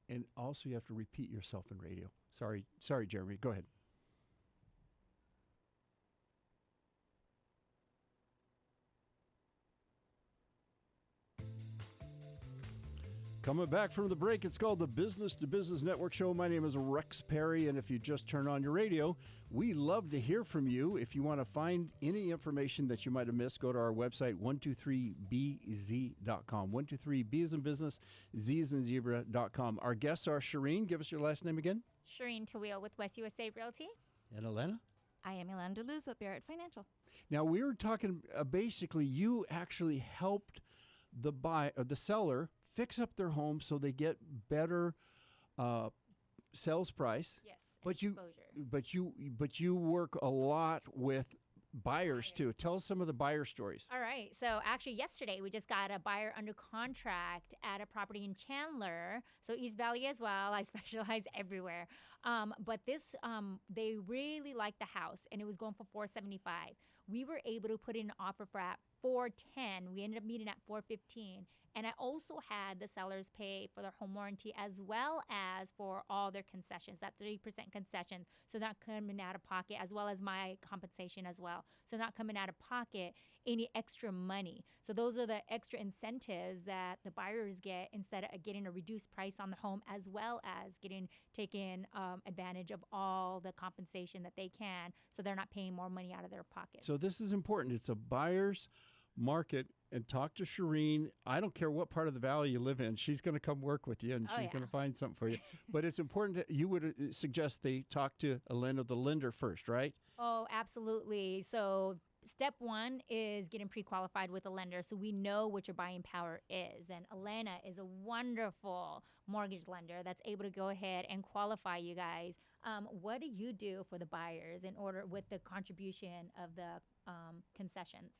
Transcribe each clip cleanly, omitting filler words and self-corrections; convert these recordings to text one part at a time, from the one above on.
And also you have to repeat yourself in radio. Sorry, Jeremy. Go ahead. Coming back from the break, it's called the Business to Business Network Show. My name is Rex Perry, and if you just turn on your radio, we love to hear from you. If you want to find any information that you might have missed, go to our website, 123bz.com. 123B as in business, Z as in zebra.com. Our guests are Shereen. Give us your last name again. Shereen Tawil with West USA Realty. And Elena. I am Elena De Luz with Barrett Financial. Now, we were talking, basically, you actually helped the seller fix up their home so they get better sales price. Yes, exposure. But you work a lot with buyers too. Tell us some of the buyer stories. All right. So actually yesterday we just got a buyer under contract at a property in Chandler. So East Valley as well. I specialize everywhere. But this, they really liked the house and it was going for $475. We were able to put in an offer for at $410. We ended up meeting at $415. And I also had the sellers pay for their home warranty as well as for all their concessions, that 3% concession. So not coming out of pocket, as well as my compensation as well. So not coming out of pocket any extra money. So those are the extra incentives that the buyers get instead of getting a reduced price on the home, as well as taking advantage of all the compensation that they can. So they're not paying more money out of their pocket. So this is important. It's a buyer's market, and talk to Shereen. I don't care what part of the valley you live in. She's going to come work with you, and she's going to find something for you. But it's important you would suggest they talk to Elena, the lender, first, right? Oh, absolutely. So step one is getting pre-qualified with a lender so we know what your buying power is. And Elena is a wonderful mortgage lender that's able to go ahead and qualify you guys. What do you do for the buyers in order with the contribution of the concessions?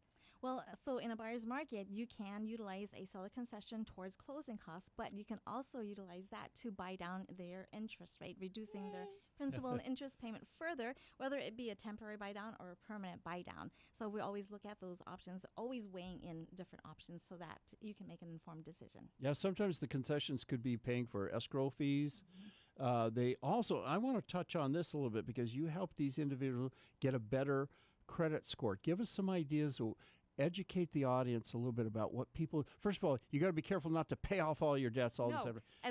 Well, so in a buyer's market, you can utilize a seller concession towards closing costs, but you can also utilize that to buy down their interest rate, reducing their principal and interest payment further, whether it be a temporary buy down or a permanent buy down. So we always look at those options, always weighing in different options so that you can make an informed decision. Yeah, sometimes the concessions could be paying for escrow fees. They also, I want to touch on this a little bit because you help these individuals get a better credit score. Give us some ideas. Educate the audience a little bit about what people. First of all, you got to be careful not to pay off all your debts. As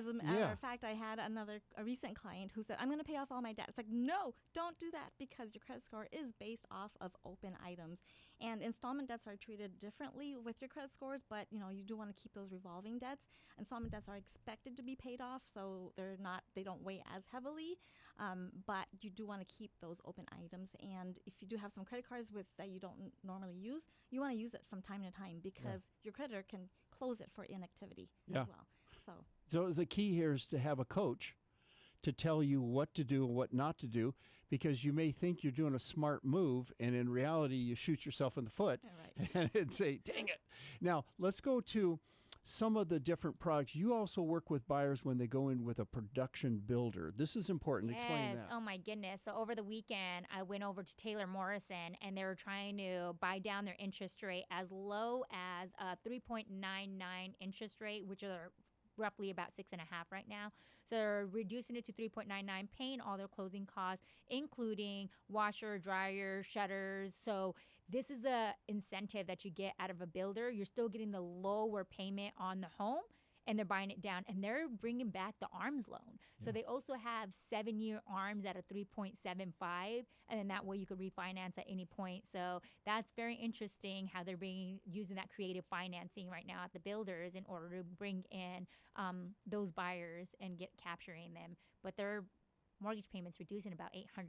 a matter of fact, I had a recent client who said, "I'm going to pay off all my debt." It's like, no, don't do that because your credit score is based off of open items, and installment debts are treated differently with your credit scores. But you do want to keep those revolving debts. Installment debts are expected to be paid off, so they don't weigh as heavily. But you do want to keep those open items, and if you do have some credit cards that you don't normally use, you want to use it from time to time because your creditor can close it for inactivity as well. So the key here is to have a coach to tell you what to do and what not to do, because you may think you're doing a smart move and in reality you shoot yourself in the foot and say, dang it. Now let's go to some of the different products. You also work with buyers when they go in with a production builder. This is important. Yes. Explain that. Oh my goodness. So over the weekend, I went over to Taylor Morrison and they were trying to buy down their interest rate as low as a 3.99 interest rate, which are roughly about 6.5 right now. So they're reducing it to 3.99, paying all their closing costs, including washer, dryer, shutters. So this is the incentive that you get out of a builder. You're still getting the lower payment on the home, and they're buying it down, and they're bringing back the ARMS loan. So they also have 7-year ARMS at a 3.75, and then that way you could refinance at any point. So that's very interesting how they're using that creative financing right now at the builders in order to bring in those buyers and capturing them. But their mortgage payments reducing about $800.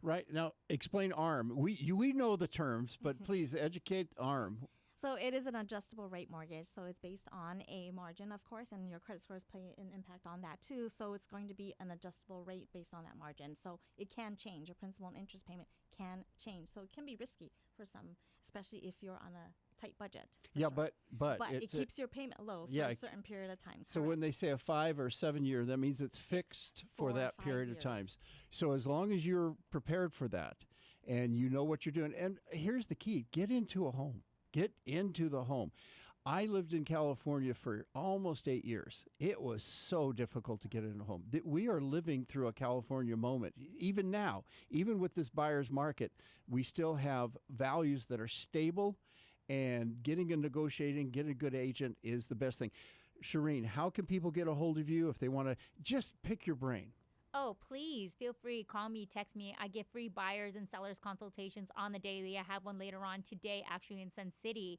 Right. Now, explain ARM. We know the terms, but please educate ARM. So it is an adjustable rate mortgage. So it's based on a margin, of course, and your credit scores play an impact on that too. So it's going to be an adjustable rate based on that margin. So it can change. Your principal and interest payment can change. So it can be risky for some, especially if you're on a tight budget. Yeah, sure. but it keeps your payment low for a certain period of time. So when they say a 5 or 7 year, that means it's fixed for that period of time. So as long as you're prepared for that and you know what you're doing, and here's the key: get into a home. Get into the home. I lived in California for almost 8 years. It was so difficult to get in a home. We are living through a California moment. Even now, even with this buyer's market, we still have values that are stable, and getting and negotiating, getting a good agent is the best thing. Shereen, how can people get a hold of you if they want to just pick your brain? Oh, please feel free. Call me, text me. I get free buyers and sellers consultations on the daily. I have one later on today, actually in Sun City,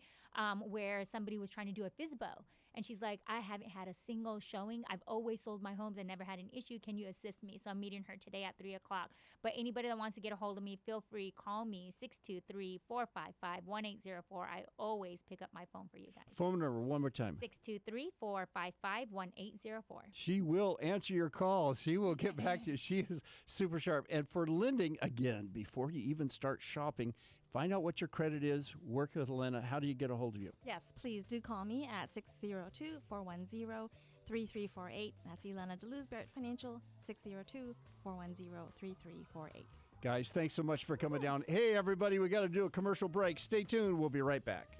where somebody was trying to do a FISBO. And she's like, I haven't had a single showing. I've always sold my homes and never had an issue. Can you assist me? So I'm meeting her today at 3 o'clock. But anybody that wants to get a hold of me, feel free. Call me, 623-455-1804. I always pick up my phone for you guys. Phone number one more time. 623-455-1804. She will answer your calls. She will get back to you. She is super sharp. And for lending, again, before you even start shopping, find out what your credit is. Work with Elena. How do you get a hold of you? Yes, please do call me at 602-410-3348. That's Elena De Luz, Barrett Financial, 602-410-3348. Guys, thanks so much for coming down. Hey, everybody, we got to do a commercial break. Stay tuned. We'll be right back.